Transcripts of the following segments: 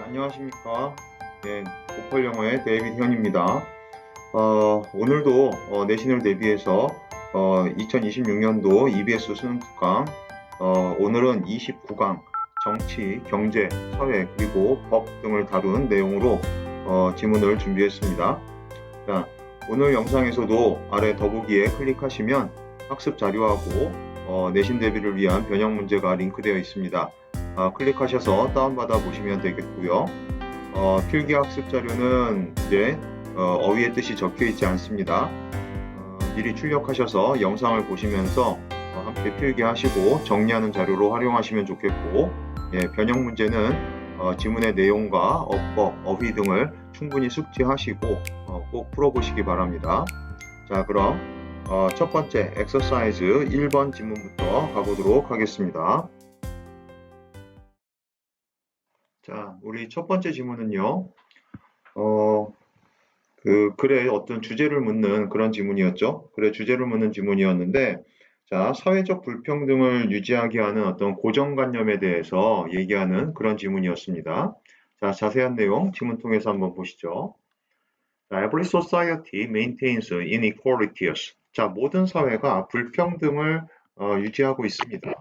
안녕하십니까. 네, 보컬 영어의 데이빗 현입니다. 오늘도 내신을 대비해서 2026년도 EBS 수능 특강, 오늘은 29강 정치, 경제, 사회, 그리고 법 등을 다룬 내용으로 지문을 준비했습니다. 자, 오늘 영상에서도 아래 더보기에 클릭하시면 학습 자료하고 내신 대비를 위한 변형 문제가 링크되어 있습니다. 클릭하셔서 다운받아 보시면 되겠고요. 필기 학습 자료는 이제 어휘의 뜻이 적혀 있지 않습니다. 미리 출력하셔서 영상을 보시면서 함께 필기하시고 정리하는 자료로 활용하시면 좋겠고, 변형 문제는 지문의 내용과 어법, 어휘 등을 충분히 숙지하시고 꼭 풀어보시기 바랍니다. 자, 그럼 첫 번째 엑서사이즈 1번 지문부터 가보도록 하겠습니다. 자, 우리 첫 번째 지문은요. 글에 어떤 주제를 묻는 그런 지문이었죠. 글에 주제를 묻는 지문이었는데, 자, 사회적 불평등을 유지하게 하는 어떤 고정관념에 대해서 얘기하는 그런 지문이었습니다. 자, 자세한 내용 지문 통해서 한번 보시죠. 자, every society maintains inequalities. 자, 모든 사회가 불평등을 유지하고 있습니다.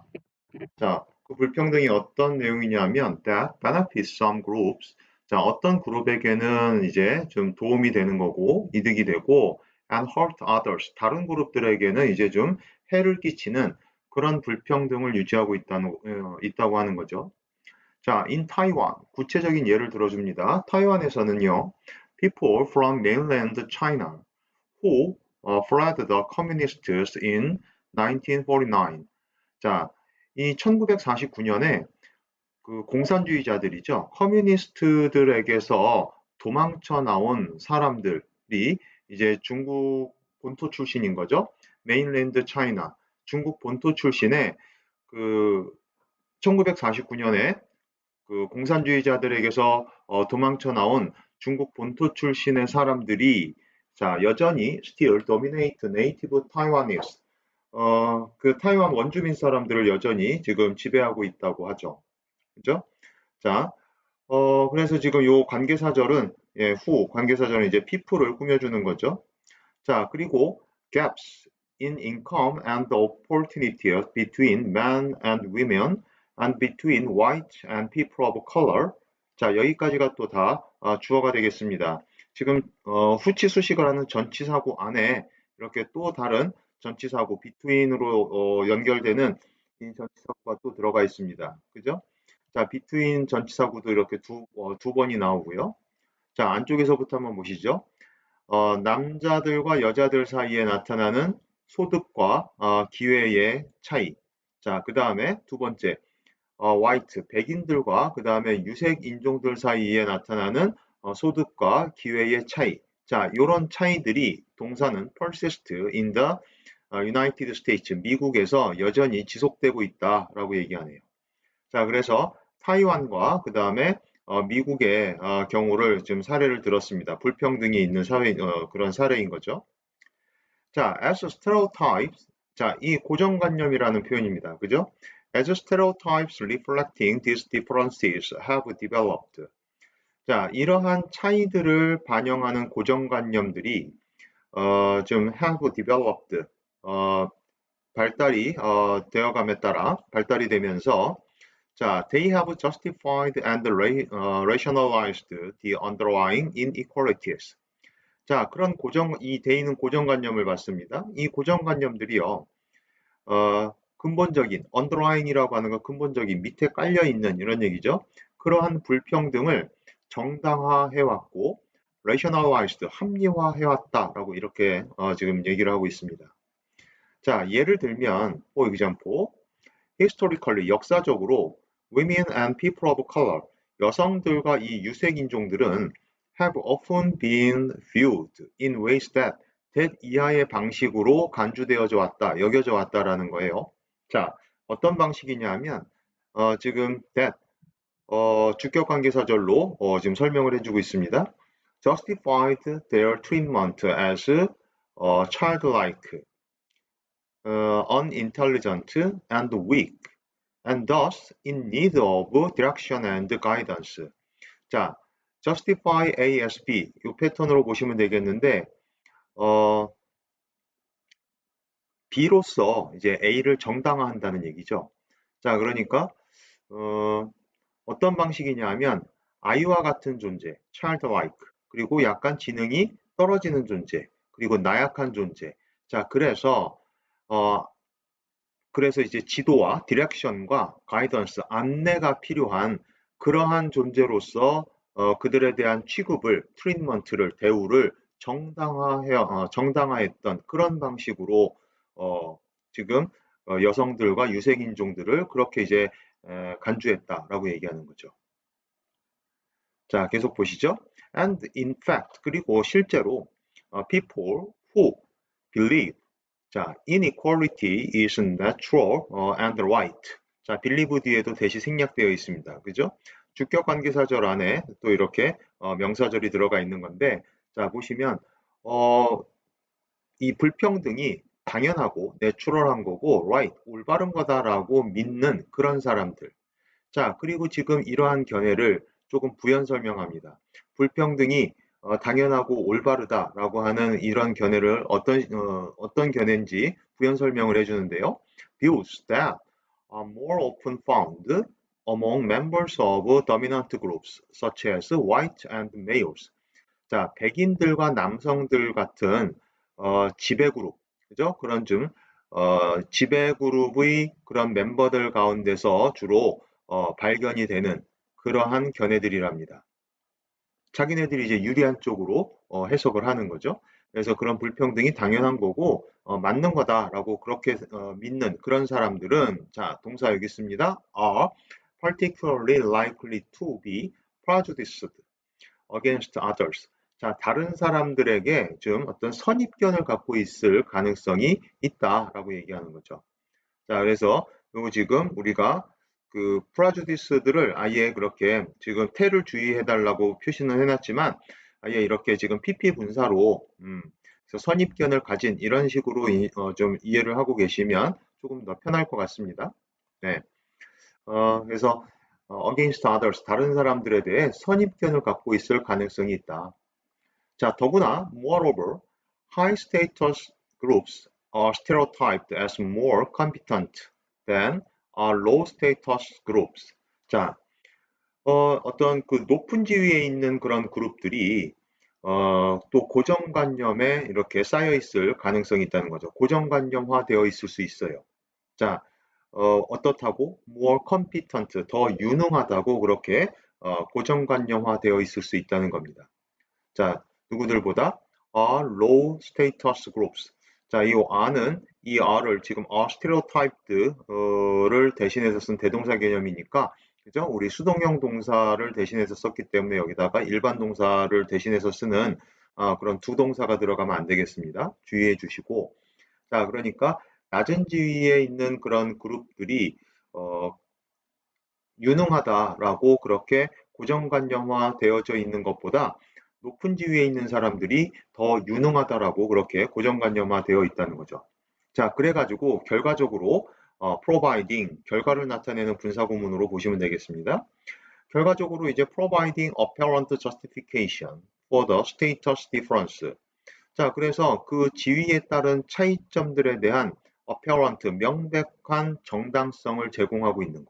자, 그 불평등이 어떤 내용이냐면 that benefits some groups. 자, 어떤 그룹에게는 이제 좀 도움이 되는 거고 이득이 되고 and hurt others. 다른 그룹들에게는 이제 좀 해를 끼치는 그런 불평등을 유지하고 있다고 하는 거죠. 자, in Taiwan 구체적인 예를 들어줍니다. 타이완에서는요, people from mainland China who fled the communists in 1949. 자, 이 1949년에 그 공산주의자들이죠. 커뮤니스트들에게서 도망쳐 나온 사람들이 이제 중국 본토 출신인 거죠. 메인랜드 차이나, 중국 본토 출신의 그 1949년에 그 공산주의자들에게서 도망쳐 나온 중국 본토 출신의 사람들이 자, 여전히 still dominate native Taiwanese. 그 타이완 원주민 사람들을 여전히 지금 지배하고 있다고 하죠. 그죠? 자, 그래서 지금 요 관계사절은, 관계사절은 이제 people을 꾸며주는 거죠. 자, 그리고 gaps in income and opportunities between men and women and between white and people of color. 자, 여기까지가 또 다 주어가 되겠습니다. 지금 후치 수식을 하는 전치사구 안에 이렇게 또 다른 전치사구 between으로 연결되는 이 전치사구가 또 들어가 있습니다. 그죠? 자, between 전치사구도 이렇게 두 번이 나오고요. 자, 안쪽에서부터 한번 보시죠. 남자들과 여자들 사이에 나타나는 소득과 기회의 차이. 자, 그 다음에 두 번째, white, 백인들과 그 다음에 유색 인종들 사이에 나타나는 소득과 기회의 차이. 자, 이런 차이들이 동사는 persist in the United States, 미국에서 여전히 지속되고 있다라고 얘기하네요. 자, 그래서 타이완과 그 다음에 미국의 경우를 지금 사례를 들었습니다. 불평등이 있는 사회 그런 사례인 거죠. 자, as stereotypes. 자, 이 고정관념이라는 표현입니다. 그죠? As stereotypes reflecting these differences have developed. 자, 이러한 차이들을 반영하는 고정관념들이 좀 have developed 발달이 되어감에 따라 발달이 되면서 자, they have justified and rationalized the underlying inequalities. 자, 그런 이 they는 고정관념을 받습니다. 이 고정관념들이요, 근본적인, underlying이라고 하는 건 근본적인, 밑에 깔려있는 이런 얘기죠. 그러한 불평등을 정당화해왔고, rationalized, 합리화해왔다라고 이렇게 지금 얘기를 하고 있습니다. 자, 예를 들면, for example, historically, 역사적으로 women and people of color, 여성들과 이 유색 인종들은 have often been viewed in ways that 이하의 방식으로 간주되어져 왔다, 여겨져 왔다라는 거예요. 자, 어떤 방식이냐면 지금 that 주격 관계사절로 지금 설명을 해주고 있습니다. justified their treatment as childlike, unintelligent and weak, and thus in need of direction and guidance. 자, justify A as B 이 패턴으로 보시면 되겠는데 B로서 이제 A를 정당화한다는 얘기죠. 자, 그러니까 어떤 방식이냐 면 아이와 같은 존재, childlike, 그리고 약간 지능이 떨어지는 존재, 그리고 나약한 존재. 자, 어, 그래서 이제 지도와 디렉션과 가이던스, 안내가 필요한 그러한 존재로서 그들에 대한 취급을, 트리트먼트를, 대우를 정당화했던 그런 방식으로 어, 지금 여성들과 유색인종들을 그렇게 이제 간주했다라고 얘기하는 거죠. 자, 계속 보시죠. And in fact, 그리고 실제로 people who believe 자, inequality is natural and right. 자, believe 뒤에도 대시 생략되어 있습니다. 그죠? 주격 관계사절 안에 또 이렇게 명사절이 들어가 있는 건데, 자, 보시면 어, 이 불평등이 당연하고 내추럴한 거고 right, 올바른 거다라고 믿는 그런 사람들. 자, 그리고 지금 이러한 견해를 조금 부연 설명합니다. 불평등이 당연하고 올바르다라고 하는 이런 견해를 어떤 견해인지 부연 설명을 해주는데요. Views that are more often found among members of dominant groups, such as white and males. 자, 백인들과 남성들 같은 지배 그룹, 그죠? 그런 지배 그룹의 그런 멤버들 가운데서 주로 발견이 되는 그러한 견해들이랍니다. 자기네들이 이제 유리한 쪽으로 해석을 하는 거죠. 그래서 그런 불평등이 당연한 거고 맞는 거다라고 그렇게 믿는 그런 사람들은 자, 동사 여기 있습니다. are particularly likely to be prejudiced against others. 자, 다른 사람들에게 좀 어떤 선입견을 갖고 있을 가능성이 있다라고 얘기하는 거죠. 자, 그래서 요거 지금 우리가 그 프라주디스들을 아예 그렇게 지금 태를 주의해달라고 표시는 해놨지만 아예 이렇게 지금 PP 분사로 그래서 선입견을 가진 이런 식으로 좀 이해를 하고 계시면 조금 더 편할 것 같습니다. 네. 그래서 against others, 다른 사람들에 대해 선입견을 갖고 있을 가능성이 있다. 자, 더구나 moreover, high status groups are stereotyped as more competent than low status groups. 자, 어떤 그 높은 지위에 있는 그런 그룹들이 또 고정관념에 이렇게 쌓여 있을 가능성이 있다는 거죠. 고정관념화 되어 있을 수 있어요. 자, 어떻다고? more competent, 더 유능하다고 그렇게 고정관념화 되어 있을 수 있다는 겁니다. 자, 누구들보다 are low status groups. 자, 이 are는 이 are를 지금 are stereotyped를 대신해서 쓴 대동사 개념이니까 그죠? 우리 수동형 동사를 대신해서 썼기 때문에 여기다가 일반 동사를 대신해서 쓰는 그런 두 동사가 들어가면 안 되겠습니다. 주의해 주시고 자, 그러니까 낮은 지위에 있는 그런 그룹들이 유능하다라고 그렇게 고정관념화 되어져 있는 것보다 높은 지위에 있는 사람들이 더 유능하다라고 그렇게 고정관념화 되어 있다는 거죠. 자, 그래가지고 결과적으로 providing, 결과를 나타내는 분사구문으로 보시면 되겠습니다. 결과적으로 이제 providing apparent justification for the status difference. 자, 그래서 그 지위에 따른 차이점들에 대한 apparent, 명백한 정당성을 제공하고 있는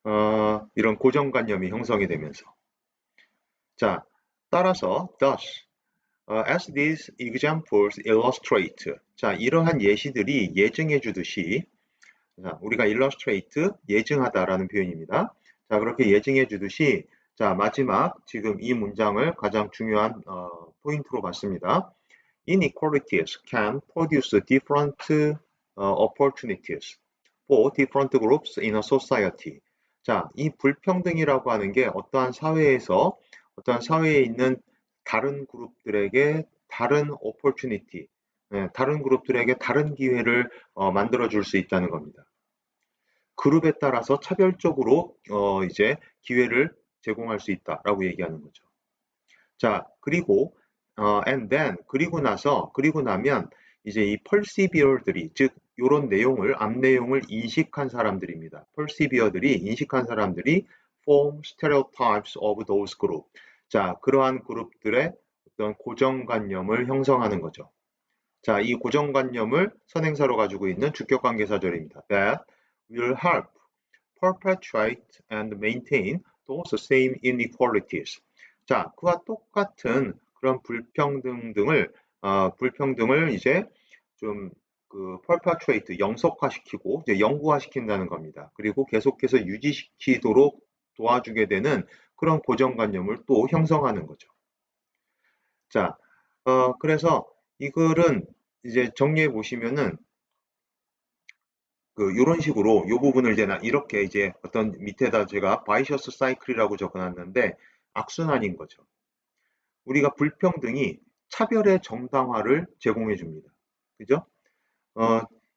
거예요. 이런 고정관념이 형성이 되면서. 자, 따라서 thus, as these examples illustrate. 자, 이러한 예시들이 예증해 주듯이 자, 우리가 illustrate, 예증하다라는 표현입니다. 자, 그렇게 예증해 주듯이 자, 마지막 지금 이 문장을 가장 중요한 포인트로 봤습니다. Inequalities can produce different opportunities for different groups in a society. 자, 이 불평등이라고 하는 게 어떠한 사회에 있는 다른 그룹들에게 다른 opportunity, 다른 그룹들에게 다른 기회를 만들어 줄 수 있다는 겁니다. 그룹에 따라서 차별적으로 이제 기회를 제공할 수 있다라고 얘기하는 거죠. 자, 그리고 and then 그리고 나면 이제 이 persevere들이 즉 요런 내용을 앞 내용을 인식한 사람들입니다. persevere들이 인식한 사람들이 form stereotypes of those group. 자, 그러한 그룹들의 어떤 고정관념을 형성하는 거죠. 자, 이 고정관념을 선행사로 가지고 있는 주격관계사절입니다. That will help perpetuate and maintain those same inequalities. 자, 그와 똑같은 그런 불평등을 이제 좀 perpetuate, 영속화시키고 이제 영구화시킨다는 겁니다. 그리고 계속해서 유지시키도록 도와주게 되는 그런 고정관념을 또 형성하는 거죠. 자, 그래서 이 글은 이제 정리해 보시면은 요런 식으로 요 부분을 이제 이렇게 이제 어떤 밑에다 제가 바이셔스 사이클이라고 적어놨는데 악순환인 거죠. 우리가 불평등이 차별의 정당화를 제공해 줍니다. 그죠?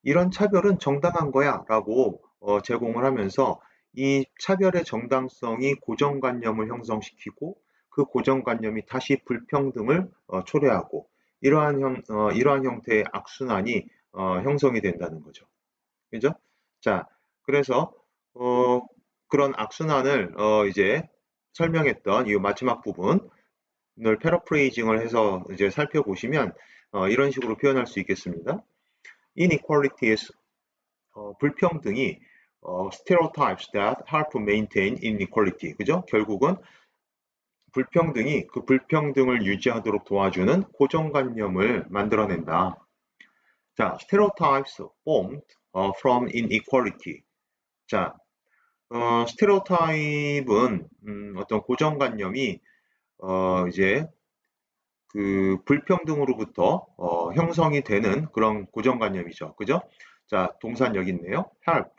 이런 차별은 정당한 거야 라고 제공을 하면서 이 차별의 정당성이 고정관념을 형성시키고 그 고정관념이 다시 불평등을 초래하고 이러한 형태의 악순환이 형성이 된다는 거죠. 그죠? 자, 그래서 그런 악순환을 이제 설명했던 이 마지막 부분을 패러프레이징을 해서 이제 살펴보시면 이런 식으로 표현할 수 있겠습니다. Inequalities, 불평등이 stereotypes that help maintain inequality. 그죠? 결국은 불평등이 그 불평등을 유지하도록 도와주는 고정관념을 만들어낸다. 자, stereotypes formed from inequality. 자, 스테레오타입은 어떤 고정관념이 이제 그 불평등으로부터 형성이 되는 그런 고정관념이죠. 그죠? 자, 동산 여기 있네요. help,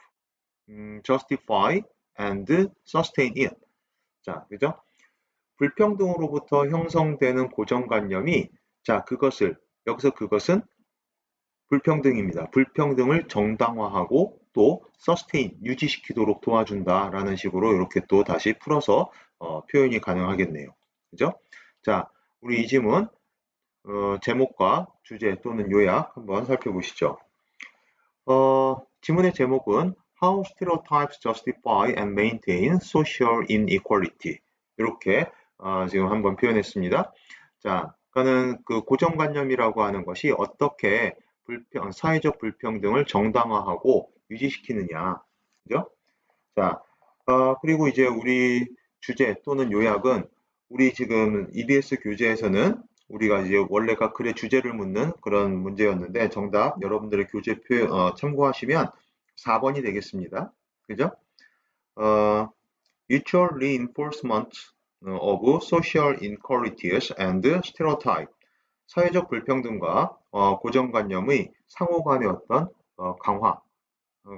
justify and sustain it. 자, 그죠? 불평등으로부터 형성되는 고정관념이 자, 여기서 그것은 불평등입니다. 불평등을 정당화하고 또 sustain, 유지시키도록 도와준다라는 식으로 이렇게 또 다시 풀어서 표현이 가능하겠네요. 그죠? 자, 우리 이 지문 제목과 주제 또는 요약 한번 살펴보시죠. 지문의 제목은 How Stereotypes Justify and Maintain Social Inequality. 이렇게 지금 한번 표현했습니다. 자, 그러니까는 그 고정관념이라고 하는 것이 어떻게 사회적 불평등을 정당화하고 유지시키느냐. 그죠? 자, 그리고 이제 우리 주제 또는 요약은 우리 지금 EBS 교재에서는 우리가 이제 원래가 글의 주제를 묻는 그런 문제였는데 정답 여러분들의 교재표 참고하시면 4번이 되겠습니다. 그죠? Mutual reinforcement of social inequalities and stereotype. 사회적 불평등과 고정관념의 상호간의 어떤 강화,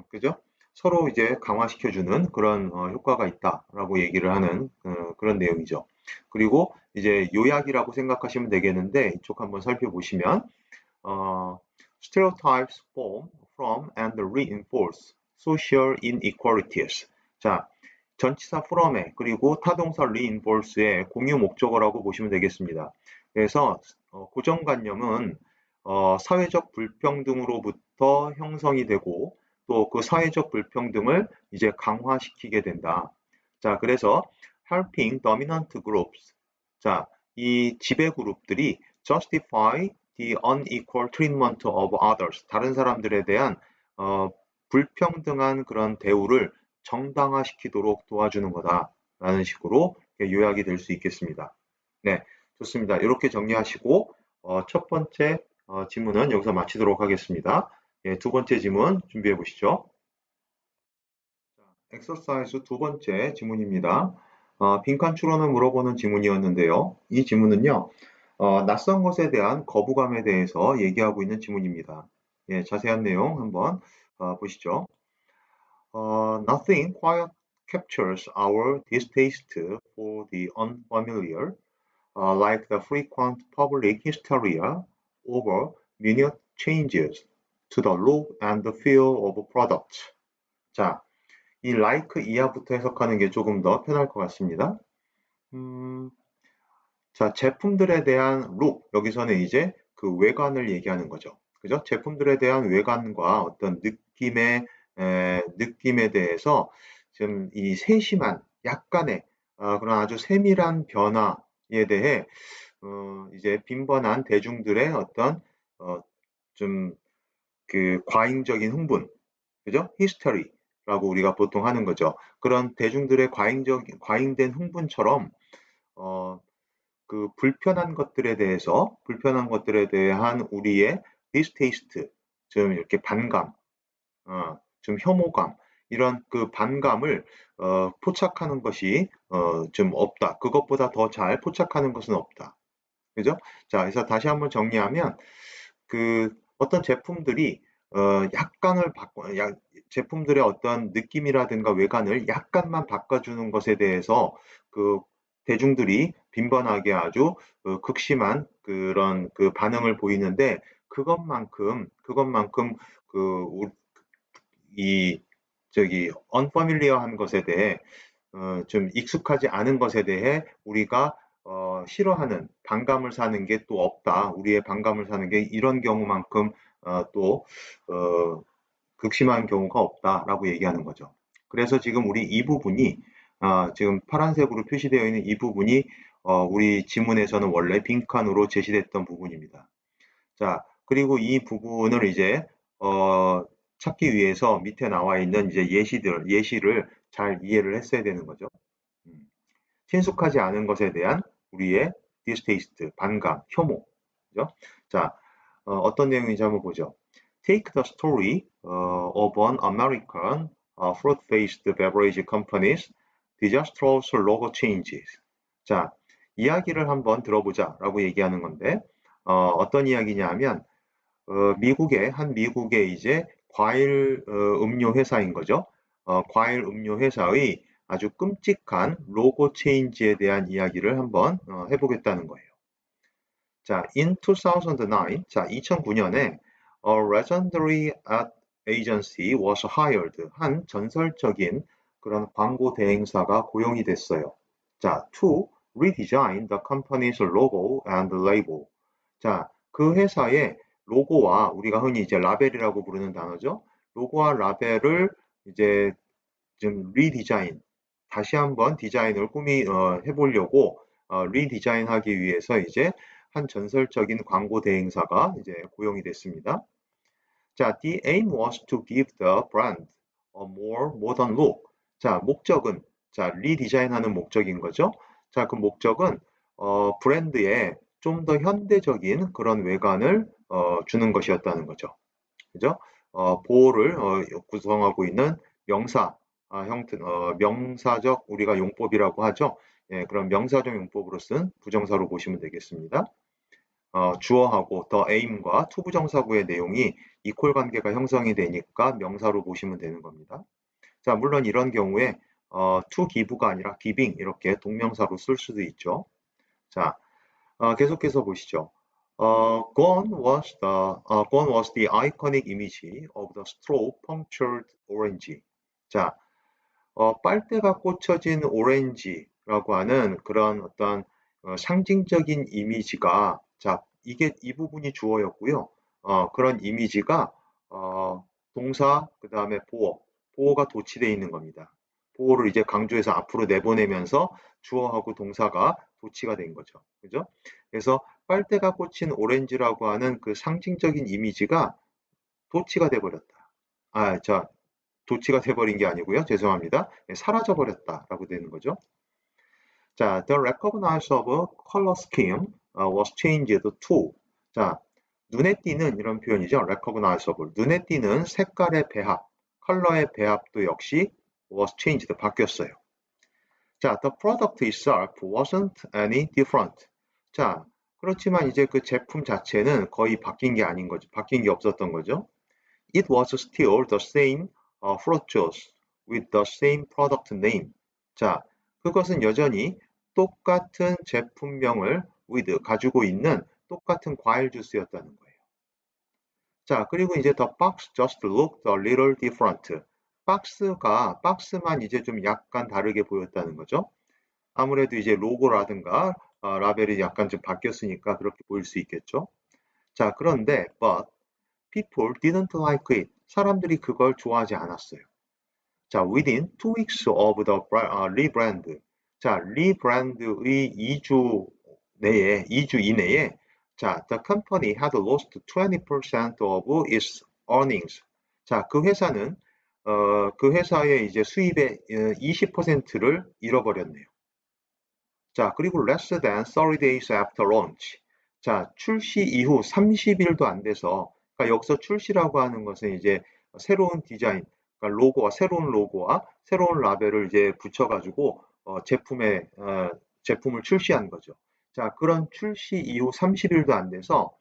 그죠? 서로 이제 강화시켜주는 그런 효과가 있다라고 얘기를 하는 그런 내용이죠. 그리고 이제 요약이라고 생각하시면 되겠는데 이쪽 한번 살펴보시면 stereotypes form from and reinforce social inequalities. 자, 전치사 from에 그리고 타동사 reinforce의 공유 목적어라고 보시면 되겠습니다. 그래서 고정관념은 사회적 불평등으로부터 형성이 되고 또 그 사회적 불평등을 이제 강화시키게 된다. 자, 그래서 helping dominant groups. 자, 이 지배 그룹들이 justify the unequal treatment of others. 다른 사람들에 대한 불평등한 그런 대우를 정당화시키도록 도와주는 거다라는 식으로 요약이 될 수 있겠습니다. 네, 좋습니다. 이렇게 정리하시고 첫 번째 지문은 여기서 마치도록 하겠습니다. 예, 두 번째 지문 준비해 보시죠. 엑서사이즈 두 번째 지문입니다. 빈칸 추론을 물어보는 지문이었는데요. 이 지문은요, 낯선 것에 대한 거부감에 대해서 얘기하고 있는 지문입니다. 예, 자세한 내용 한번 보시죠. Nothing quite captures our distaste for the unfamiliar, like the frequent public hysteria over minute changes to the look and feel of products. 자, 이 like 이하부터 해석하는 게 조금 더 편할 것 같습니다. 자, 제품들에 대한 look, 여기서는 이제 그 외관을 얘기하는 거죠. 그죠? 제품들에 대한 외관과 어떤 느낌에 대해서 좀 이 세심한 약간의 그런 아주 세밀한 변화에 대해 이제 빈번한 대중들의 어떤 어, 좀 그 과잉적인 흥분, 그죠? 히스테리라고 우리가 보통 하는 거죠. 그런 대중들의 과잉된 흥분처럼 어, 그 불편한 것들에 대한 우리의 디스테이스트, 좀 이렇게 반감, 좀 혐오감, 이런 그 반감을 포착하는 것이 좀 없다. 그것보다 더 잘 포착하는 것은 없다. 그죠? 자, 그래서 다시 한번 정리하면 그 어떤 제품들이 약간을 제품들의 어떤 느낌이라든가 외관을 약간만 바꿔주는 것에 대해서 그 대중들이 빈번하게 아주 극심한 그런 그 반응을 보이는데 그것만큼 이 저기 unfamiliar한 것에 대해 좀 익숙하지 않은 것에 대해 우리가 싫어하는 반감을 사는 게 또 없다. 우리의 반감을 사는 게 이런 경우만큼 또 극심한 경우가 없다라고 얘기하는 거죠. 그래서 지금 우리 이 부분이 지금 파란색으로 표시되어 있는 이 부분이 우리 지문에서는 원래 빈칸으로 제시됐던 부분입니다. 자, 그리고 이 부분을 이제 찾기 위해서 밑에 나와 있는 이제 예시를 잘 이해를 했어야 되는 거죠. 음. 친숙하지 않은 것에 대한 우리의 디스테이스트, 반감, 혐오. 그죠? 자, 어떤 내용인지 한번 보죠. Take the story of an American fruit-based beverage company's disastrous logo changes. 자, 이야기를 한번 들어보자라고 얘기하는 건데 어떤 이야기냐면 미국의 이제 과일 음료 회사인 거죠. 과일 음료 회사의 아주 끔찍한 로고 체인지에 대한 이야기를 한번 해보겠다는 거예요. 자, in 2009, 자, 2009년에 a legendary ad agency was hired. 한 전설적인 그런 광고 대행사가 고용이 됐어요. 자, to redesign the company's logo and label. 자, 그 회사의 로고와 우리가 흔히 이제 라벨이라고 부르는 단어죠. 로고와 라벨을 이제 좀 리디자인, 다시 한번 디자인을 해보려고 리디자인하기 위해서 이제 한 전설적인 광고 대행사가 이제 고용이 됐습니다. 자, the aim was to give the brand a more modern look. 자, 리디자인하는 목적인 거죠. 자, 그 목적은 브랜드에 좀 더 현대적인 그런 외관을 주는 것이었다는 거죠. 그죠? 보호를 구성하고 있는 명사 명사적 우리가 용법이라고 하죠. 예, 그런 명사적 용법으로 쓴 부정사로 보시면 되겠습니다. 주어하고 the aim과 투부정사구의 내용이 이퀄 관계가 형성이 되니까 명사로 보시면 되는 겁니다. 자, 물론 이런 경우에 to give가 아니라 giving 이렇게 동명사로 쓸 수도 있죠. 자, 계속해서 보시죠. Gone was the iconic image of the straw punctured orange. 자, 빨대가 꽂혀진 오렌지라고 하는 그런 어떤 상징적인 이미지가, 자, 이 부분이 주어였고요. 그런 이미지가 동사, 그 다음에 보어가 도치되어 있는 겁니다. 보어를 이제 강조해서 앞으로 내보내면서 주어하고 동사가 도치가 된 거죠. 그죠? 그래서 빨대가 꽂힌 오렌지라고 하는 그 상징적인 이미지가 도치가 돼 버렸다. 자, 도치가 돼버린 게 아니고요. 죄송합니다. 사라져 버렸다라고 되는 거죠. 자, the recognizable color scheme was changed to. 자, 눈에 띄는 이런 표현이죠. recognizable. 눈에 띄는 색깔의 배합, 컬러의 배합도 역시 was changed, 바뀌었어요. 자, the product itself wasn't any different. 자, 그렇지만 이제 그 제품 자체는 거의 바뀐 게 아닌 거죠. 바뀐 게 없었던 거죠. It was still the same fruit juice with the same product name. 자, 그것은 여전히 똑같은 제품명을 가지고 있는 똑같은 과일 주스였다는 거예요. 자, 그리고 이제 the box just looked a little different. 박스만 이제 좀 약간 다르게 보였다는 거죠. 아무래도 이제 로고라든가 라벨이 약간 좀 바뀌었으니까 그렇게 보일 수 있겠죠. 자, 그런데 but people didn't like it. 사람들이 그걸 좋아하지 않았어요. 자, within 2 weeks of the rebrand. 자, 리브랜드의 2주 내에, 2주 이내에, 자, the company had lost 20% of its earnings. 자, 그 회사의 이제 수입의 20%를 잃어버렸네요. 자, 그리고 less than 30 days after launch. 자, 출시 이후 30일도 안 돼서, 그러니까 여기서 출시라고 하는 것은 이제 새로운 디자인, 그러니까 새로운 로고와 새로운 라벨을 이제 붙여가지고 제품을 출시한 거죠. 자, 그런 출시 이후 30일도 안 돼서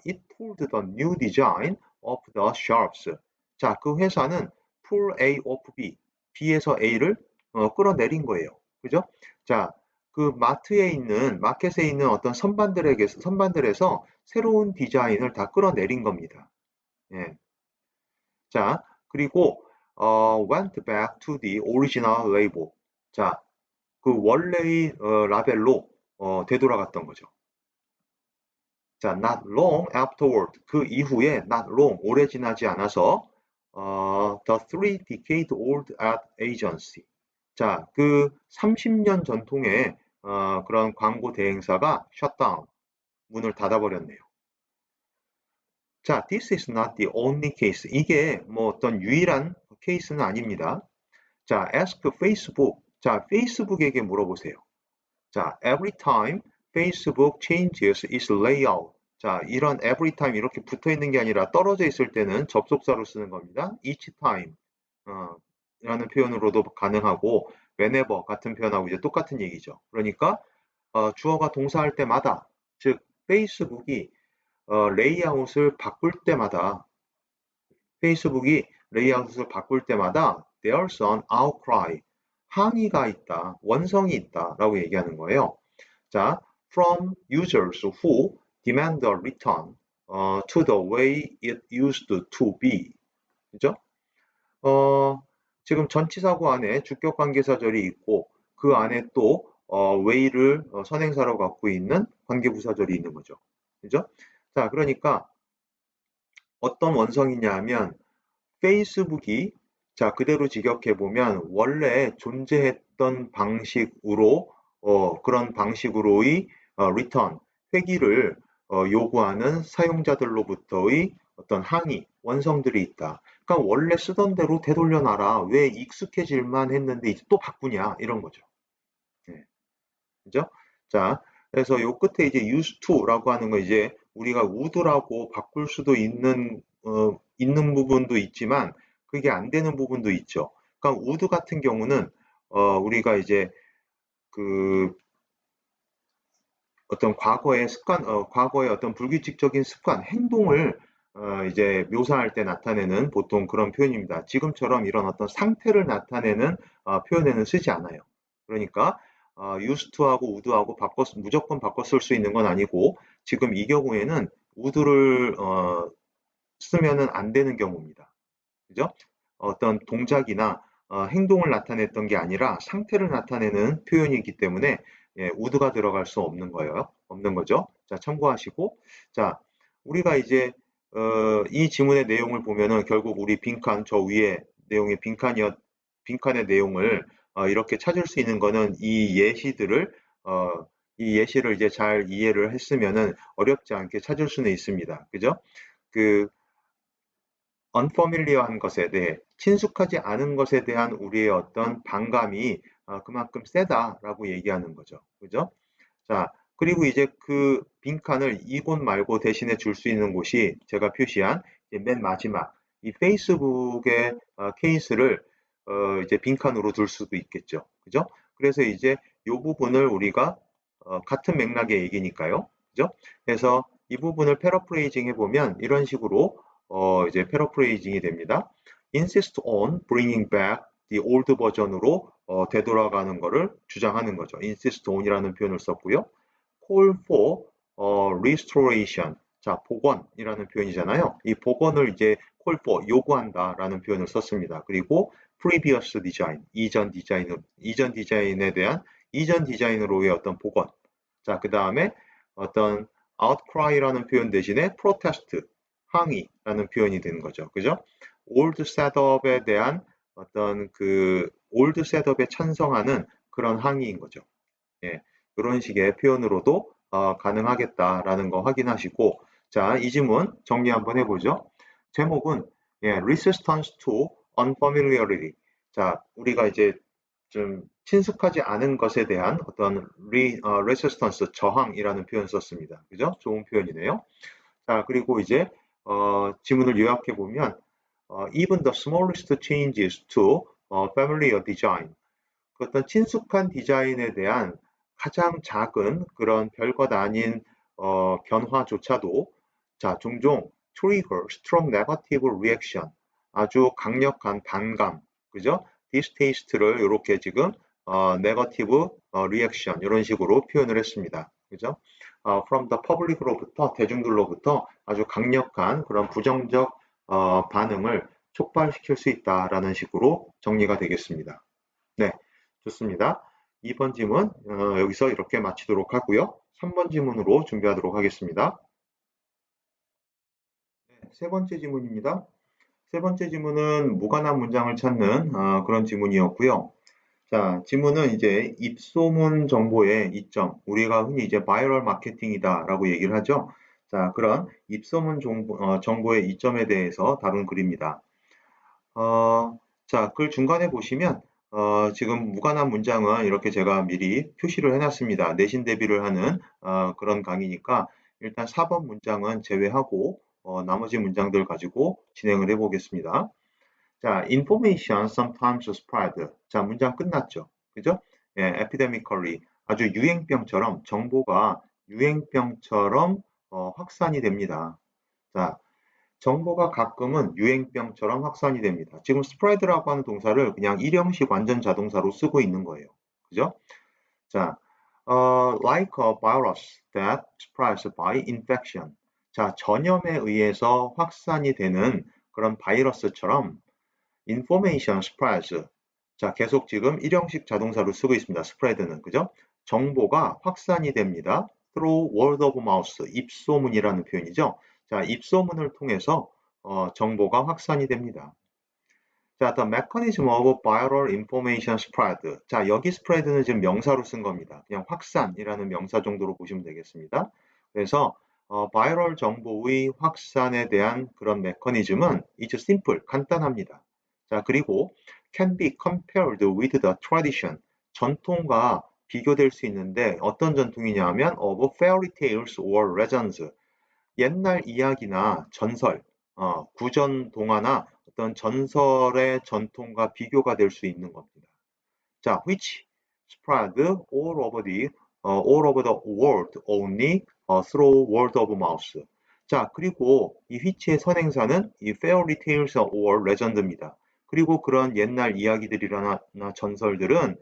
it pulled the new design of the shelves. 자, 그 회사는 pull A of B, B에서 A를 끌어내린 거예요. 그죠? 자, 그 마켓에 있는 어떤 선반들에서 새로운 디자인을 다 끌어내린 겁니다. 예. 자, 그리고 went back to the original label. 자, 그 원래의 라벨로 되돌아갔던 거죠. 자, not long afterward. 그 이후에 not long, 오래 지나지 않아서 the 3-decade-old ad agency. 자, 그 30년 전통의 그런 광고 대행사가 shutdown, 문을 닫아버렸네요. 자, this is not the only case. 이게 뭐 어떤 유일한 케이스는 아닙니다. 자, ask Facebook. 자, 페이스북에게 물어보세요. 자, every time Facebook changes its layout. 자, 이런 every time 이렇게 붙어 있는 게 아니라 떨어져 있을 때는 접속사로 쓰는 겁니다. each time 라는 표현으로도 가능하고 whenever 같은 표현하고 이제 똑같은 얘기죠. 그러니까 주어가 동사할 때마다, 즉 페이스북이 레이아웃을 바꿀 때마다 there's an outcry, 항의가 있다, 원성이 있다 라고 얘기하는 거예요. 자, from users who demand a return to the way it used to be. 그죠? 지금 전치사구 안에 주격관계사절이 있고 그 안에 또 way를 선행사로 갖고 있는 관계부사절이 있는 거죠. 그죠? 자, 그러니까 어떤 원성이냐 하면 페이스북이 자, 그대로 직역해 보면 원래 존재했던 방식으로 그런 방식으로의 return, 회귀를 요구하는 사용자들로부터의 어떤 항의, 원성들이 있다. 그러니까 원래 쓰던 대로 되돌려놔라. 왜 익숙해질만 했는데 이제 또 바꾸냐 이런 거죠. 네. 그죠? 자, 그래서 요 끝에 이제 used to라고 하는 거 이제 우리가 would라고 바꿀 수도 있는 부분도 있지만 그게 안 되는 부분도 있죠. 그러니까 would 같은 경우는 우리가 이제 그 어떤 과거의 어떤 불규칙적인 습관, 행동을 이제 묘사할 때 나타내는 보통 그런 표현입니다. 지금처럼 이런 어떤 상태를 나타내는 표현에는 쓰지 않아요. 그러니까 used to하고 would하고 무조건 바꿔 쓸 수 있는 건 아니고 지금 이 경우에는 would를 쓰면은 안 되는 경우입니다. 그죠? 어떤 동작이나 행동을 나타냈던 게 아니라 상태를 나타내는 표현이기 때문에 예, would가 들어갈 수 없는 거예요. 없는 거죠. 자, 참고하시고 자, 우리가 이제 이 지문의 내용을 보면은 결국 우리 빈칸 저 위에 내용의 빈칸의 내용을 이렇게 찾을 수 있는 거는 이 예시를 이제 잘 이해를 했으면은 어렵지 않게 찾을 수는 있습니다. 그죠? 그 unfamiliar한 것에 대해, 친숙하지 않은 것에 대한 우리의 어떤 반감이 그만큼 세다라고 얘기하는 거죠. 그죠? 자, 그리고 이제 그 빈칸을 이곳 말고 대신에 줄 수 있는 곳이 제가 표시한 맨 마지막 이 페이스북의 케이스를 이제 빈칸으로 둘 수도 있겠죠. 그죠? 그래서 이제 이 부분을 우리가 같은 맥락의 얘기니까요. 그죠? 그래서 이 부분을 패러프레이징 해보면 이런 식으로 이제 패러프레이징이 됩니다. insist on bringing back the old version으로 되돌아가는 것을 주장하는 거죠. insist on이라는 표현을 썼고요. call for restoration. 자, 복원이라는 표현이잖아요. 이 복원을 이제 call for 요구한다라는 표현을 썼습니다. 그리고 previous design, 이전 디자인으로의 어떤 복원. 자, 그 다음에 어떤 outcry라는 표현 대신에 protest, 항의라는 표현이 되는 거죠. 그죠? old setup에 대한 어떤 그 올드 셋업에 찬성하는 그런 항의인 거죠. 예, 그런 식의 표현으로도 가능하겠다라는 거 확인하시고, 자, 이 지문 정리 한번 해보죠. 제목은 Resistance to Unfamiliarity. 자, 우리가 이제 좀 친숙하지 않은 것에 대한 어떤 resistance, 저항이라는 표현 썼습니다. 그죠? 좋은 표현이네요. 자, 그리고 이제 지문을 요약해 보면 even the smallest changes to familiar design. 그 어떤 친숙한 디자인에 대한 가장 작은 그런 별것 아닌 변화조차도 자, 종종 trigger strong negative reaction. 아주 강력한 반감, 그죠? distaste를 이렇게 지금 negative reaction 이런 식으로 표현을 했습니다. 그죠? from the public로부터 대중들로부터 아주 강력한 그런 부정적 반응을 촉발시킬 수 있다라는 식으로 정리가 되겠습니다. 네, 좋습니다. 2번 지문 여기서 이렇게 마치도록 하고요. 3번 지문으로 준비하도록 하겠습니다. 네, 세 번째 지문입니다. 세 번째 지문은 무관한 문장을 찾는 그런 지문이었고요. 자, 지문은 이제 입소문 정보의 이점, 우리가 흔히 이제 바이럴 마케팅이다라고 얘기를 하죠. 자, 그런 입소문 정보의 이점에 대해서 다룬 글입니다. 자, 글 중간에 보시면 지금 무관한 문장은 이렇게 제가 미리 표시를 해놨습니다. 내신 대비를 하는 그런 강의니까 일단 4번 문장은 제외하고 나머지 문장들 가지고 진행을 해보겠습니다. 자, information sometimes spread. 자, 문장 끝났죠. 그죠? 예, epidemically. 아주 유행병처럼 정보가 유행병처럼 확산이 됩니다. 자, 정보가 가끔은 유행병처럼 확산이 됩니다. 지금 spread라고 하는 동사를 그냥 일형식 완전 자동사로 쓰고 있는 거예요. 그죠? 자, like a virus that spreads by infection. 자, 전염에 의해서 확산이 되는 그런 바이러스처럼 information spreads. 자, 계속 지금 일형식 자동사로 쓰고 있습니다. spread는. 그죠? 정보가 확산이 됩니다. through word of mouth. 입소문이라는 표현이죠. 자, 입소문을 통해서 정보가 확산이 됩니다. 자, the mechanism of viral information spread. 자, 여기 spread는 지금 명사로 쓴 겁니다. 그냥 확산이라는 명사 정도로 보시면 되겠습니다. 그래서 바이럴 정보의 확산에 대한 그런 메커니즘은 is simple, 간단합니다. 자, 그리고 can be compared with the tradition. 전통과 비교될 수 있는데 어떤 전통이냐 하면 of fairy tales or legends. 옛날 이야기나 전설, 구전 동화나 어떤 전설의 전통과 비교가 될 수 있는 겁니다. 자, which spread all over the world only through word of mouth. 자, 그리고 이 which의 선행사는 이 fairy tales or legend입니다. 그리고 그런 옛날 이야기들이나 전설들은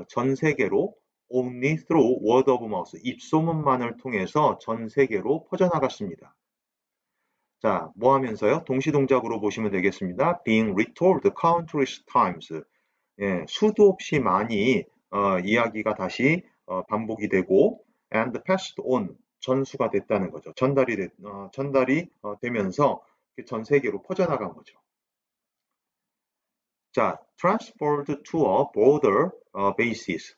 전 세계로 only through word of mouth, 입소문만을 통해서 전 세계로 퍼져나갔습니다. 자, 뭐 하면서요? 동시동작으로 보시면 되겠습니다. being retold countless times. 예, 수도 없이 많이 이야기가 다시 반복이 되고 and passed on, 전수가 됐다는 거죠. 전달이 되면서 전 세계로 퍼져나간 거죠. 자, transferred to a broader basis.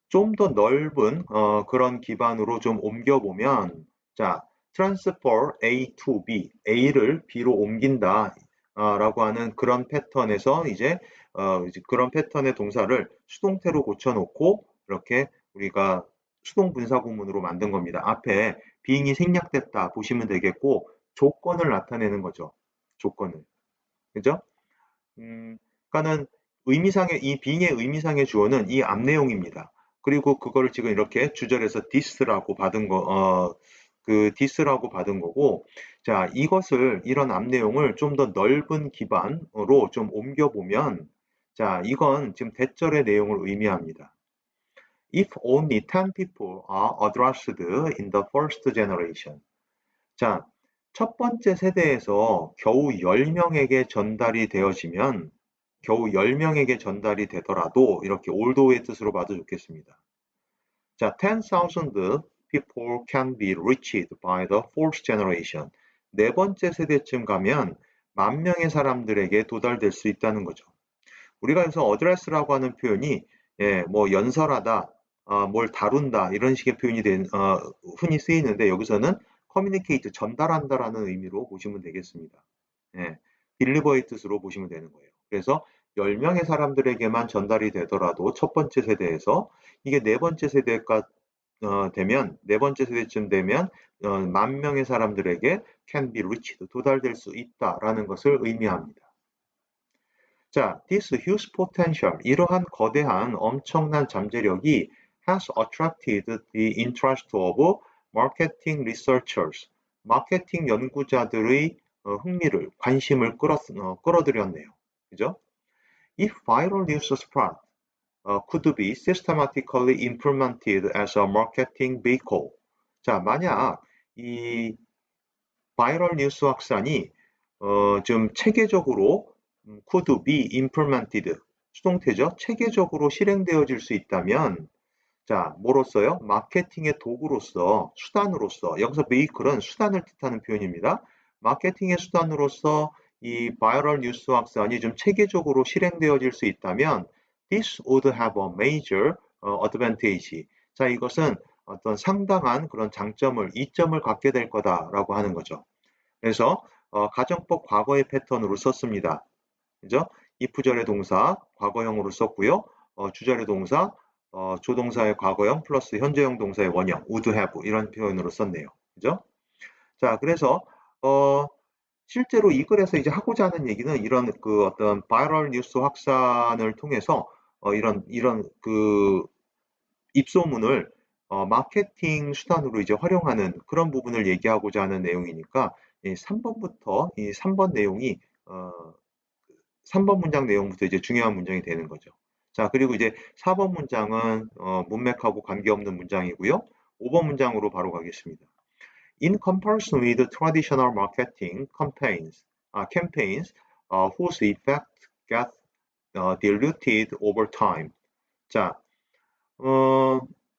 좀 더 넓은 그런 기반으로 좀 옮겨보면 자, transfer A to B, A를 B로 옮긴다 라고 하는 그런 패턴에서 이제 그런 패턴의 동사를 수동태로 고쳐놓고 이렇게 우리가 수동 분사 구문으로 만든 겁니다. 앞에 being이 생략됐다 보시면 되겠고 조건을 나타내는 거죠. 조건을. 그죠? 그러니까는 이 being의 의미상의 주어는 이 앞 내용입니다. 그리고 그거를 지금 이렇게 주절에서 this라고 받은 this라고 받은 거고, 자, 이런 앞 내용을 좀 더 넓은 기반으로 좀 옮겨보면, 자, 이건 지금 대절의 내용을 의미합니다. If only 10 people are addressed in the first generation. 자, 첫 번째 세대에서 겨우 10명에게 전달이 되어지면 겨우 10명에게 전달이 되더라도 이렇게 올도의 뜻으로 봐도 좋겠습니다. 자, 10,000 people can be reached by the fourth generation. 네 번째 세대쯤 가면 10,000명의 사람들에게 도달될 수 있다는 거죠. 우리가 여기서 address라고 하는 표현이 예, 뭐 연설하다, 뭘 다룬다 이런 식의 표현이 흔히 쓰이는데 여기서는 communicate 전달한다라는 의미로 보시면 되겠습니다. 예, deliver의 뜻으로 보시면 되는 거예요. 그래서 10명의 사람들에게만 전달이 되더라도 첫 번째 세대에서 이게 네 번째 세대가 네 번째 세대쯤 되면 10,000명의 사람들에게 can be reached, 도달될 수 있다라는 것을 의미합니다. 자, this huge potential, 이러한 거대한 엄청난 잠재력이 has attracted the interest of marketing researchers, 마케팅 연구자들의 관심을 끌어들였네요. 그죠? If viral news spread could be systematically implemented as a marketing vehicle. 자, 만약 이 바이럴 뉴스 확산이 좀 체계적으로 could be implemented 수동태죠. 체계적으로 실행되어질 수 있다면 자, 뭐로써요? 마케팅의 도구로서, 수단으로서, 여기서 vehicle은 수단을 뜻하는 표현입니다. 마케팅의 수단으로서 이 바이럴 뉴스 확산이 좀 체계적으로 실행되어질 수 있다면 this would have a major advantage. 자, 이것은 어떤 상당한 그런 장점을, 이점을 갖게 될 거다라고 하는 거죠. 그래서 가정법 과거의 패턴으로 썼습니다. 그죠? if절의 동사 과거형으로 썼고요. 주절의 동사 조동사의 과거형 플러스 현재형 동사의 원형 would have 이런 표현으로 썼네요. 그죠? 자, 그래서 실제로 이 글에서 이제 하고자 하는 얘기는 이런 그 어떤 바이럴 뉴스 확산을 통해서 이런 그 입소문을 마케팅 수단으로 이제 활용하는 그런 부분을 얘기하고자 하는 내용이니까 3번부터 이 3번 내용이 3번 문장 내용부터 이제 중요한 문장이 되는 거죠. 자, 그리고 이제 4번 문장은 문맥하고 관계없는 문장이고요. 5번 문장으로 바로 가겠습니다. In comparison with traditional marketing campaigns whose effect get diluted over time. 자,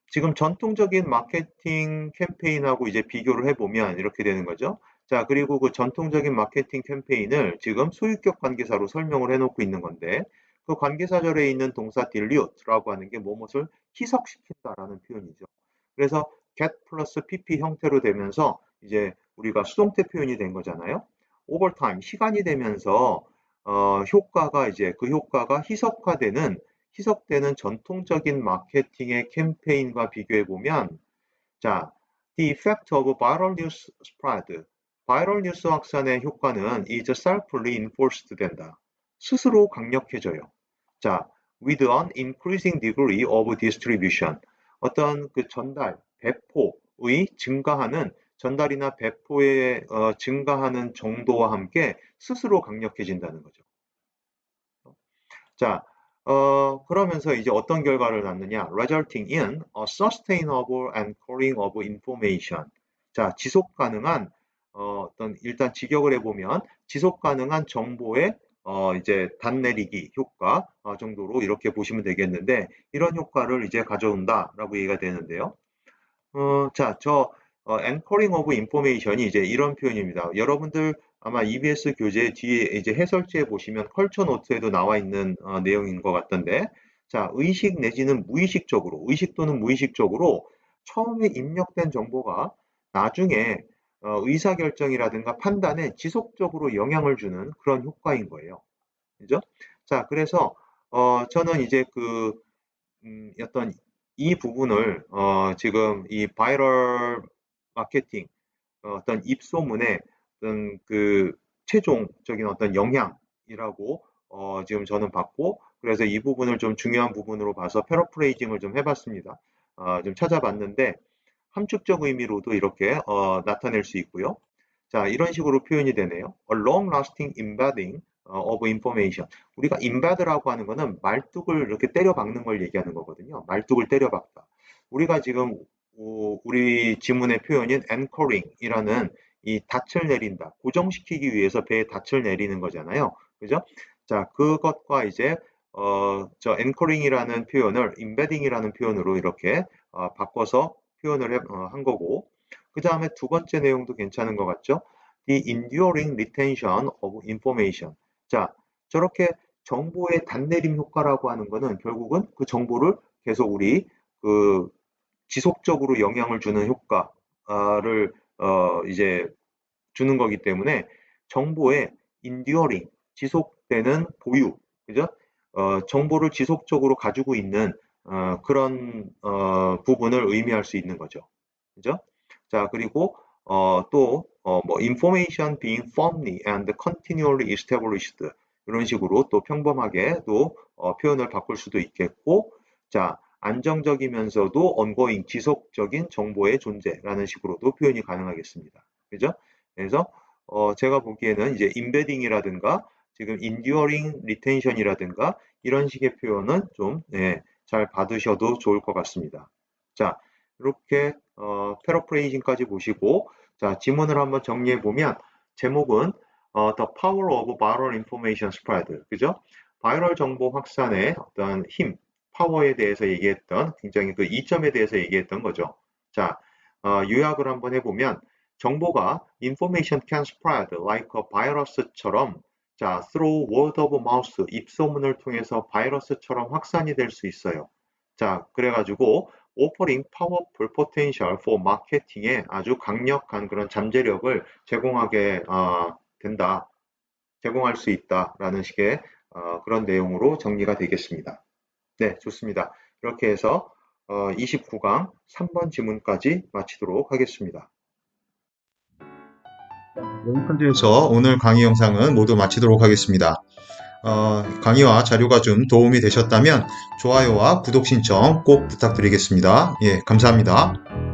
지금 전통적인 마케팅 캠페인하고 이제 비교를 해보면 이렇게 되는 거죠. 자, 그리고 그 전통적인 마케팅 캠페인을 지금 소유격 관계사로 설명을 해놓고 있는 건데, 그 관계사절에 있는 동사 dilute라고 하는 게 뭐뭇을 희석시킨다라는 표현이죠. 그래서 get 플러스 pp 형태로 되면서 이제 우리가 수동태 표현이 된 거잖아요. over time, 시간이 되면서 효과가 이제 그 효과가 희석되는 전통적인 마케팅의 캠페인과 비교해 보면 자, the effect of viral news spread. 바이럴 뉴스 확산의 효과는 is self-reinforced 된다. 스스로 강력해져요. 자, with an increasing degree of distribution. 어떤 그 배포의 전달이나 배포의 증가하는 정도와 함께 스스로 강력해진다는 거죠. 자, 그러면서 이제 어떤 결과를 낳느냐? resulting in a sustainable anchoring of information. 자, 지속 가능한 일단 직역을 해보면 지속 가능한 정보의 이제 단내리기 효과 정도로 이렇게 보시면 되겠는데 이런 효과를 이제 가져온다라고 얘기가 되는데요. 자, anchoring of information이 이제 이런 표현입니다. 여러분들 아마 EBS 교재 뒤에 이제 해설지에 보시면 컬처 노트에도 나와 있는 내용인 것 같던데, 자, 의식 내지는 무의식적으로, 의식 또는 무의식적으로 처음에 입력된 정보가 나중에 의사결정이라든가 판단에 지속적으로 영향을 주는 그런 효과인 거예요. 그죠? 자, 그래서 저는 이제 어떤 이 부분을 지금 이 바이럴 마케팅 어떤 입소문의 어떤 그 최종적인 어떤 영향이라고 지금 저는 봤고 그래서 이 부분을 좀 중요한 부분으로 봐서 패러프레이징을 좀 해봤습니다. 좀 찾아봤는데 함축적 의미로도 이렇게 나타낼 수 있고요. 자, 이런 식으로 표현이 되네요. A long-lasting embedding of information. 우리가 embed라고 하는 거는 말뚝을 이렇게 때려 박는 걸 얘기하는 거거든요. 말뚝을 때려 박다. 우리가 지금 우리 지문의 표현인 anchoring이라는 이 닻을 내린다. 고정시키기 위해서 배에 닻을 내리는 거잖아요. 그죠? 자, 그것과 이제 anchoring이라는 표현을 embedding이라는 표현으로 이렇게 바꿔서 표현을 한 거고 그 다음에 두 번째 내용도 괜찮은 것 같죠? The enduring retention of information. 자, 저렇게 정보의 단내림 효과라고 하는 거는 결국은 그 정보를 계속 우리 그 지속적으로 영향을 주는 효과를 이제 주는 거기 때문에 정보의 enduring, 지속되는 보유, 그죠? 정보를 지속적으로 가지고 있는 그런 부분을 의미할 수 있는 거죠. 그죠? 자, 그리고 뭐 information being firmly and continually established 이런 식으로 또 평범하게 또 표현을 바꿀 수도 있겠고, 자, 안정적이면서도 ongoing, 지속적인 정보의 존재라는 식으로도 표현이 가능하겠습니다. 그죠? 그래서 제가 보기에는 이제 embedding이라든가 지금 enduring retention이라든가 이런 식의 표현은 좀 잘 받으셔도 좋을 것 같습니다. 자, 이렇게 패러프레이징까지 보시고 자, 지문을 한번 정리해 보면 제목은 The Power of Viral Information Spread, 그죠? 바이럴 정보 확산의 어떤 힘, 파워에 대해서 얘기했던 굉장히 그 이점에 대해서 얘기했던 거죠. 자, 요약을 한번 해보면 정보가 information can spread like a virus처럼 자, through word of mouth, 입소문을 통해서 바이러스처럼 확산이 될 수 있어요. 자, 그래가지고 offering powerful potential for marketing에 아주 강력한 그런 잠재력을 제공하게 된다, 제공할 수 있다라는 식의 그런 내용으로 정리가 되겠습니다. 네, 좋습니다. 이렇게 해서 29강 3번 지문까지 마치도록 하겠습니다. 여기까지 해서 오늘 강의 영상은 모두 마치도록 하겠습니다. 강의와 자료가 좀 도움이 되셨다면 좋아요와 구독 신청 꼭 부탁드리겠습니다. 예, 감사합니다.